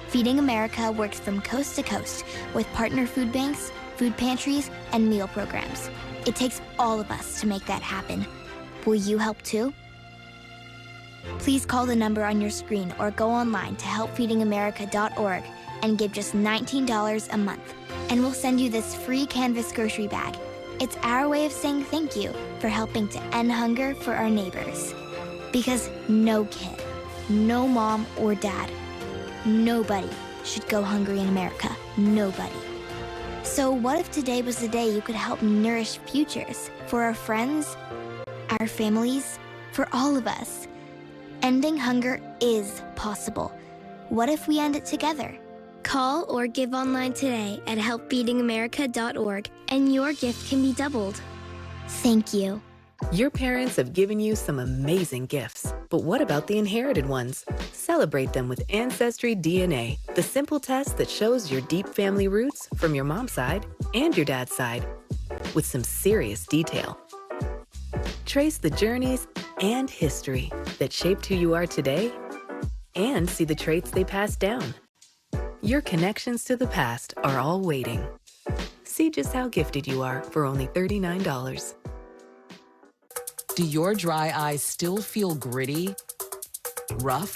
Feeding America works from coast to coast with partner food banks, food pantries, and meal programs. It takes all of us to make that happen. Will you help too? Please call the number on your screen or go online to helpfeedingamerica.org and give just $19 a month. And we'll send you this free canvas grocery bag. It's our way of saying thank you for helping to end hunger for our neighbors. Because no kid, no mom or dad, nobody should go hungry in America. Nobody. So what if today was the day you could help nourish futures for our friends, our families, for all of us? Ending hunger is possible. What if we end it together? Call or give online today at helpfeedingamerica.org and your gift can be doubled. Thank you. Your parents have given you some amazing gifts, but what about the inherited ones? Celebrate them with Ancestry DNA, the simple test that shows your deep family roots from your mom's side and your dad's side, with some serious detail. Trace the journeys and history that shaped who you are today, and see the traits they passed down. Your connections to the past are all waiting. See just how gifted you are for only $39. Do your dry eyes still feel gritty, rough,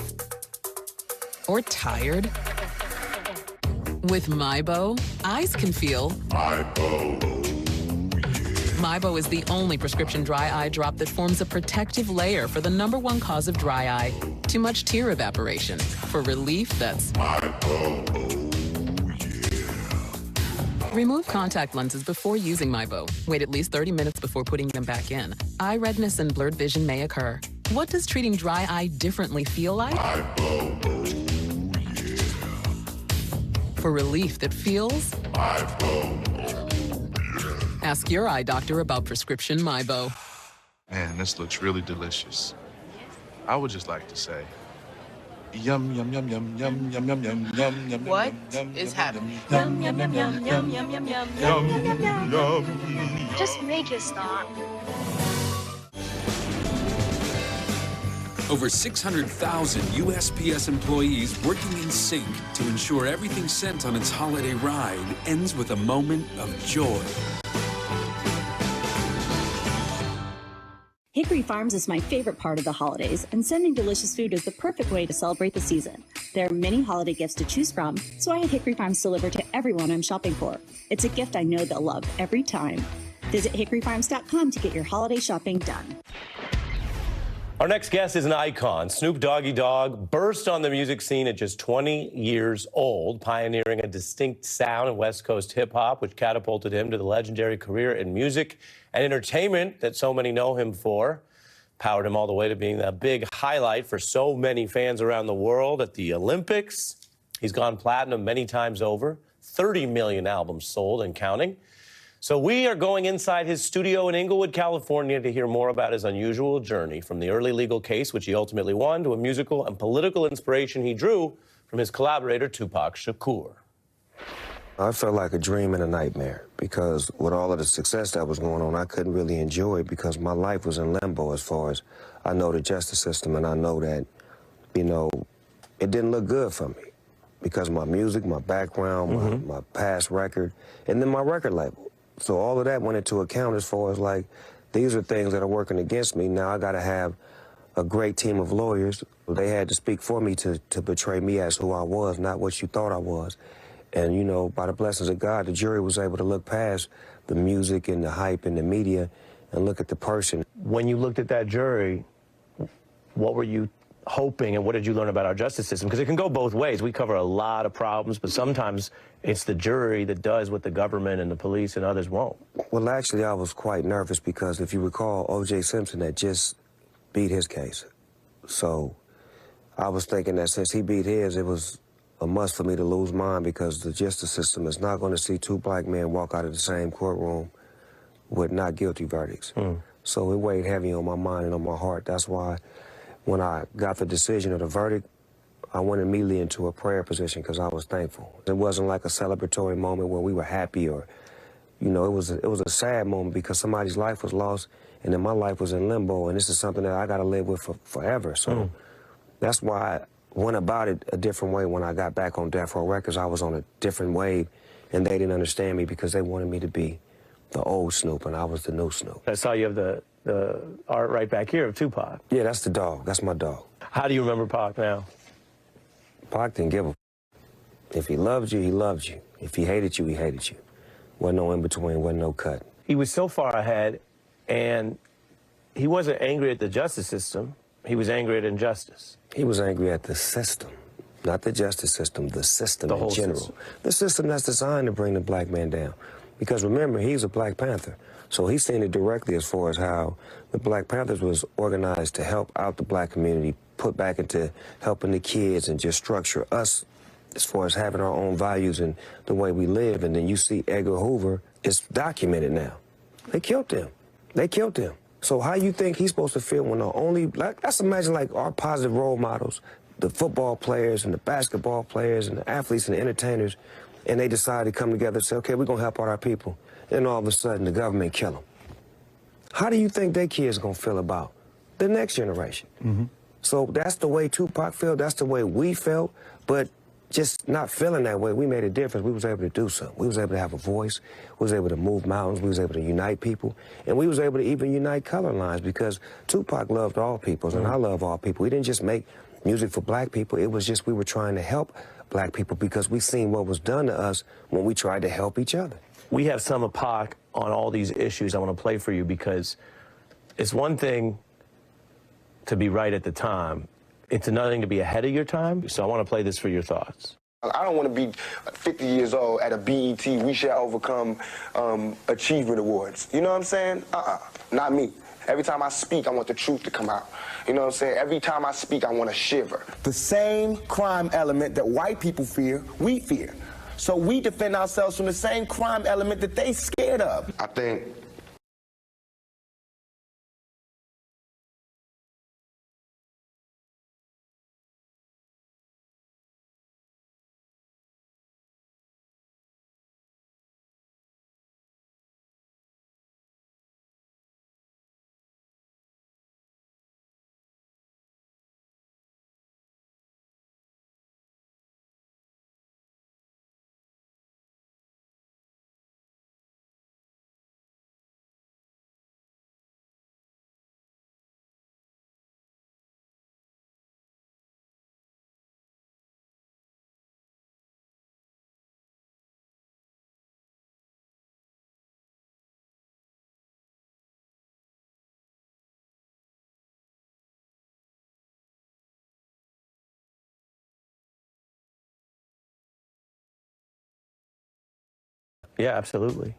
or tired? With MyBo, eyes can feel MyBo. MyBo is the only prescription dry eye drop that forms a protective layer for the #1 cause of dry eye, too much tear evaporation. For relief, that's MyBo. Remove contact lenses before using MyBo. Wait at least 30 minutes before putting them back in. Eye redness and blurred vision may occur. What does treating dry eye differently feel like? MyBo. For relief that feels MyBo. Ask your eye doctor about prescription MyBo. Man, this looks really delicious. I would just like to say, yum, yum, yum, yum, yum, yum, yum, yum, yum, yum. What is happening? Yum, yum, yum, yum, yum, yum, yum, yum, yum, yum, yum, yum. Just make it stop. Over 600,000 USPS employees working in sync to ensure everything sent on its holiday ride ends with a moment of joy. Hickory Farms is my favorite part of the holidays, and sending delicious food is the perfect way to celebrate the season. There are many holiday gifts to choose from, so I had Hickory Farms delivered to everyone I'm shopping for. It's a gift I know they'll love every time. Visit hickoryfarms.com to get your holiday shopping done. Our next guest is an icon. Snoop Doggy Dogg burst on the music scene at just 20 years old, pioneering a distinct sound in West Coast hip-hop, which catapulted him to the legendary career in music and entertainment that so many know him for. Powered him all the way to being that big highlight for so many fans around the world at the Olympics. He's gone platinum many times over, 30 million albums sold and counting. So we are going inside his studio in Inglewood, California to hear more about his unusual journey from the early legal case, which he ultimately won, to a musical and political inspiration he drew from his collaborator, Tupac Shakur. I felt like a dream and a nightmare because with all of the success that was going on, I couldn't really enjoy it because my life was in limbo as far as I know the justice system, and I know that, you know, it didn't look good for me because my music, my background, my past record, and then my record label. So all of that went into account as far as like, these are things that are working against me. Now I got to have a great team of lawyers. They had to speak for me to portray me as who I was, not what you thought I was. And, you know, by the blessings of God, the jury was able to look past the music and the hype and the media and look at the person. When you looked at that jury, what were you hoping and what did you learn about our justice system? Because it can go both ways. We cover a lot of problems, but sometimes it's the jury that does what the government and the police and others won't. Well, actually, I was quite nervous because if you recall, O.J. Simpson had just beat his case. So I was thinking that since he beat his, it was a must for me to lose mine because the justice system is not going to see two black men walk out of the same courtroom with not guilty verdicts. So it weighed heavy on my mind and on my heart. That's why when I got the decision of the verdict, I went immediately into a prayer position because I was thankful. It wasn't like a celebratory moment where we were happy or, you know, it was a sad moment because somebody's life was lost and then my life was in limbo, and this is something that I got to live with forever. So that's why I went about it a different way when I got back on Death Row Records. I was on a different wave, and they didn't understand me because they wanted me to be the old Snoop, and I was the new Snoop. I saw you have the art right back here of Tupac. Yeah, that's the dog. That's my dog. How do you remember Pac now? Pac didn't give a. If he loved you, he loved you. If he hated you, he hated you. Wasn't no in between, wasn't no cut. He was so far ahead, and he wasn't angry at the justice system. He was angry at injustice. He was angry at the system, not the justice system, the system The in whole general. system. The system that's designed to bring the black man down. Because remember, he's a Black Panther. So he's seen it directly as far as how the Black Panthers was organized to help out the black community, put back into helping the kids and just structure us as far as having our own values and the way we live. And then you see Edgar Hoover, it's documented now. They killed him. They killed him. So how you think he's supposed to feel when the only, like, let's imagine like our positive role models, the football players and the basketball players and the athletes and the entertainers, and they decide to come together and say, okay, we're going to help out our people. And all of a sudden, the government kill them. How do you think their kids are going to feel about the next generation? Mm-hmm. So that's the way Tupac felt. That's the way we felt. But just not feeling that way, we made a difference. We was able to do something. We was able to have a voice. We was able to move mountains. We was able to unite people. And we was able to even unite color lines because Tupac loved all peoples, and I love all people. We didn't just make music for black people. It was just we were trying to help black people because we seen what was done to us when we tried to help each other. We have some of Pac on all these issues I want to play for you because it's one thing to be right at the time. It's another thing to be ahead of your time. So I want to play this for your thoughts. I don't want to be 50 years old at a BET We Shall Overcome Achievement Awards. You know what I'm saying? Not me. Every time I speak, I want the truth to come out. You know what I'm saying? Every time I speak, I want to shiver. The same crime element that white people fear, we fear. So we defend ourselves from the same crime element that they scared of. I think Yeah, absolutely.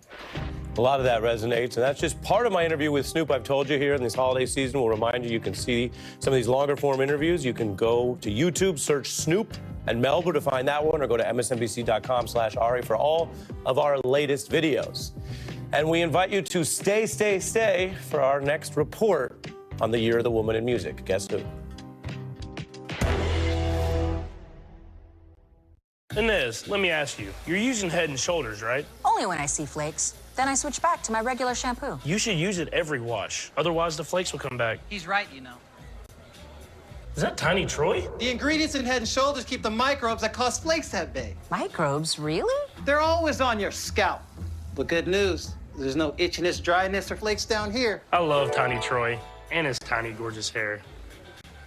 A lot of that resonates, and that's just part of my interview with Snoop. I've told you here in this holiday season, we'll remind you, you can see some of these longer form interviews. You can go to YouTube, search Snoop and Melber to find that one, or go to msnbc.com/Ari for all of our latest videos. And we invite you to stay for our next report on the Year of the Woman in Music. Guess who? Inez, let me ask you. You're using Head and Shoulders, right? Only when I see flakes. Then I switch back to my regular shampoo. You should use it every wash. Otherwise, the flakes will come back. He's right, you know. Is that Tiny Troy? The ingredients in Head and Shoulders keep the microbes that cause flakes that big. Microbes, really? They're always on your scalp. But good news, there's no itchiness, dryness, or flakes down here. I love Tiny Troy and his tiny, gorgeous hair.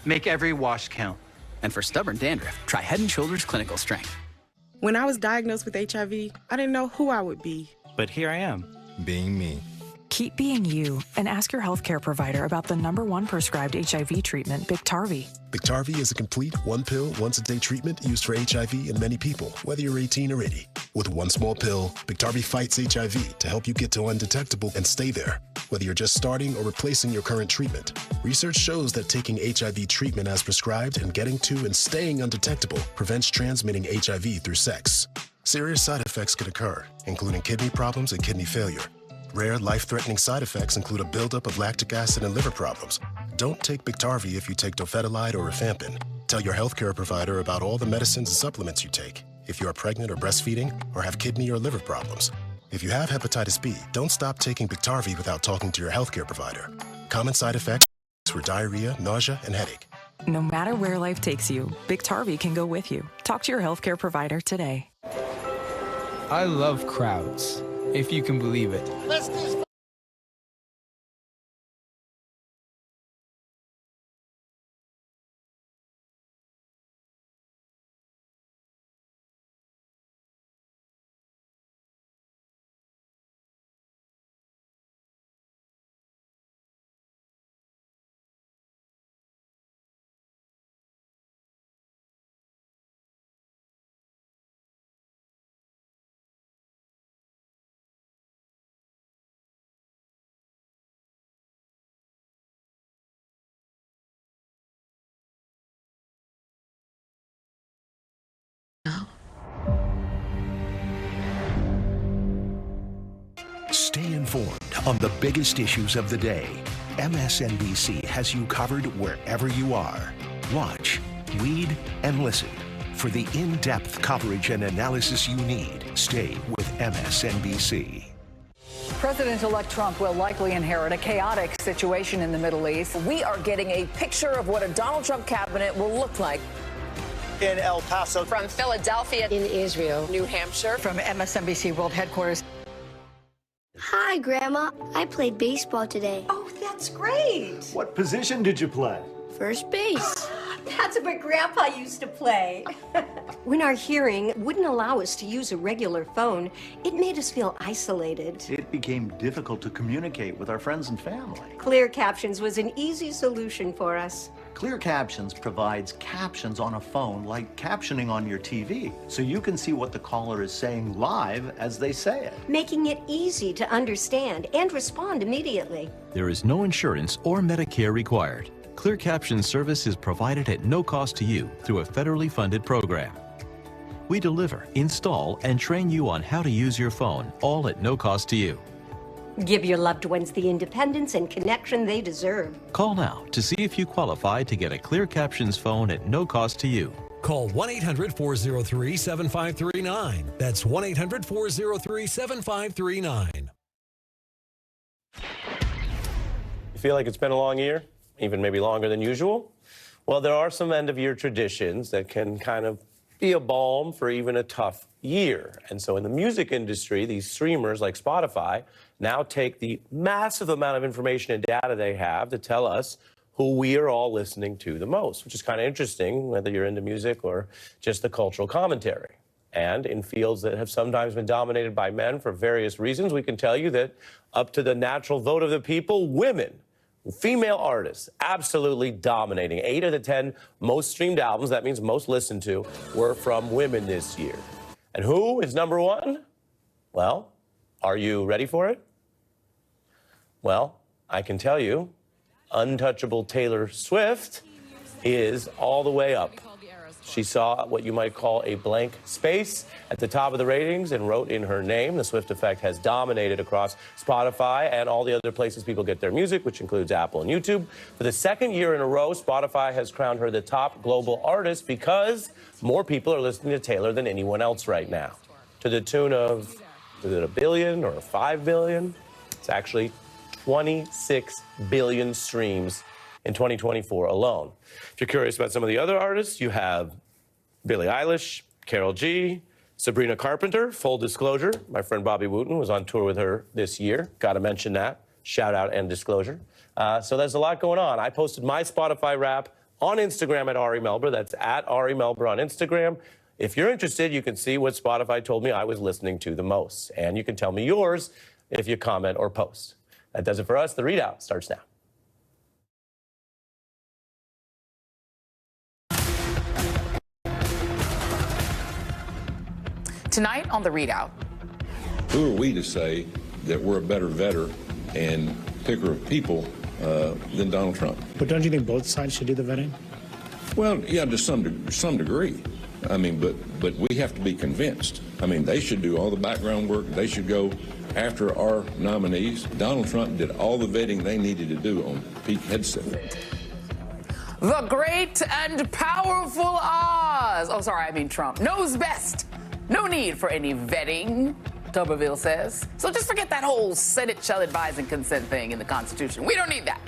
Make every wash count. And for stubborn dandruff, try Head and Shoulders Clinical Strength. When I was diagnosed with HIV, I didn't know who I would be. But here I am. Being me. Keep being you and ask your healthcare provider about the #1 prescribed HIV treatment, Biktarvy. Biktarvy is a complete one-pill, once-a-day treatment used for HIV in many people, whether you're 18 or 80. With one small pill, Biktarvy fights HIV to help you get to undetectable and stay there, whether you're just starting or replacing your current treatment. Research shows that taking HIV treatment as prescribed and getting to and staying undetectable prevents transmitting HIV through sex. Serious side effects can occur, including kidney problems and kidney failure. Rare, life-threatening side effects include a buildup of lactic acid and liver problems. Don't take Biktarvy if you take dofetilide or rifampin. Tell your healthcare provider about all the medicines and supplements you take if you are pregnant or breastfeeding or have kidney or liver problems. If you have hepatitis B, don't stop taking Biktarvy without talking to your healthcare provider. Common side effects were diarrhea, nausea, and headache. No matter where life takes you, Biktarvy can go with you. Talk to your healthcare provider today. I love crowds, if you can believe it. Let's do Stay informed on the biggest issues of the day. MSNBC has you covered wherever you are. Watch, read, and listen. For the in-depth coverage and analysis you need, stay with MSNBC. President-elect Trump will likely inherit a chaotic situation in the Middle East. We are getting a picture of what a Donald Trump cabinet will look like. In El Paso. From Philadelphia. In Israel. New Hampshire. From MSNBC World Headquarters. Hi, Grandma. I played baseball today. Oh, that's great. What position did you play? First base. That's what Grandpa used to play. When our hearing wouldn't allow us to use a regular phone, it made us feel isolated. It became difficult to communicate with our friends and family. Clear Captions was an easy solution for us. Clear Captions provides captions on a phone like captioning on your TV, so you can see what the caller is saying live as they say it. Making it easy to understand and respond immediately. There is no insurance or Medicare required. Clear Captions service is provided at no cost to you through a federally funded program. We deliver, install, and train you on how to use your phone, all at no cost to you. Give your loved ones the independence and connection they deserve. Call now to see if you qualify to get a Clear Captions phone at no cost to you. Call 1-800-403-7539. That's 1-800-403-7539. You feel like it's been a long year? Even maybe longer than usual? Well, there are some end-of-year traditions that can kind of be a balm for even a tough year. And so in the music industry, these streamers like Spotify now take the massive amount of information and data they have to tell us who we are all listening to the most, which is kind of interesting, whether you're into music or just the cultural commentary. And in fields that have sometimes been dominated by men for various reasons, we can tell you that up to the natural vote of the people, women, female artists, absolutely dominating. 8 of the 10 most streamed albums, that means most listened to, were from women this year. And who is number one? Well, are you ready for it? Well, I can tell you, untouchable Taylor Swift is all the way up. She saw what you might call a blank space at the top of the ratings and wrote in her name. The Swift effect has dominated across Spotify and all the other places people get their music, which includes Apple and YouTube. For the second year in a row, Spotify has crowned her the top global artist because more people are listening to Taylor than anyone else right now. To the tune of, is it 1 billion or 5 billion? It's actually 26 billion streams in 2024 alone. If you're curious about some of the other artists, you have Billie Eilish, Karol G, Sabrina Carpenter. Full disclosure, my friend Bobby Wooten was on tour with her this year. Got to mention that. Shout out and disclosure. So there's a lot going on. I posted my Spotify rap on Instagram at Ari Melber. That's at Ari Melber on Instagram. If you're interested, you can see what Spotify told me I was listening to the most. And you can tell me yours if you comment or post. That does it for us. The readout starts now. Tonight on The Readout. Who are we to say that we're a better vetter and picker of people than Donald Trump? But don't you think both sides should do the vetting? Well, yeah, to some degree. I mean, but we have to be convinced. I mean, they should do all the background work. They should go after our nominees. Donald Trump did all the vetting they needed to do on Pete Hegseth. The great and powerful Oz. Oh, sorry, I mean Trump. Knows best. No need for any vetting, Tuberville says. So just forget that whole Senate shall advise and consent thing in the Constitution. We don't need that.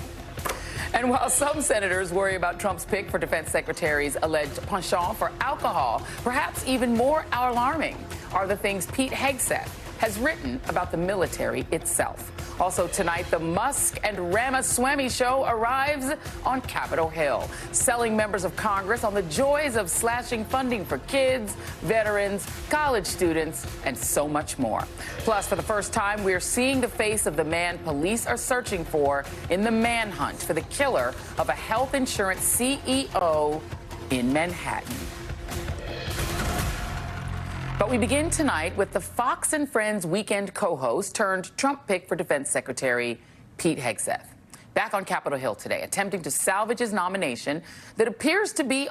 And while some senators worry about Trump's pick for defense secretary's alleged penchant for alcohol, perhaps even more alarming are the things Pete Hegseth has written about the military itself. Also tonight, the Musk and Ramaswamy show arrives on Capitol Hill, selling members of Congress on the joys of slashing funding for kids, veterans, college students, and so much more. Plus, for the first time, we're seeing the face of the man police are searching for in the manhunt for the killer of a health insurance CEO in Manhattan. But we begin tonight with the Fox and Friends weekend co-host turned Trump pick for Defense Secretary Pete Hegseth. Back on Capitol Hill today, attempting to salvage his nomination that appears to be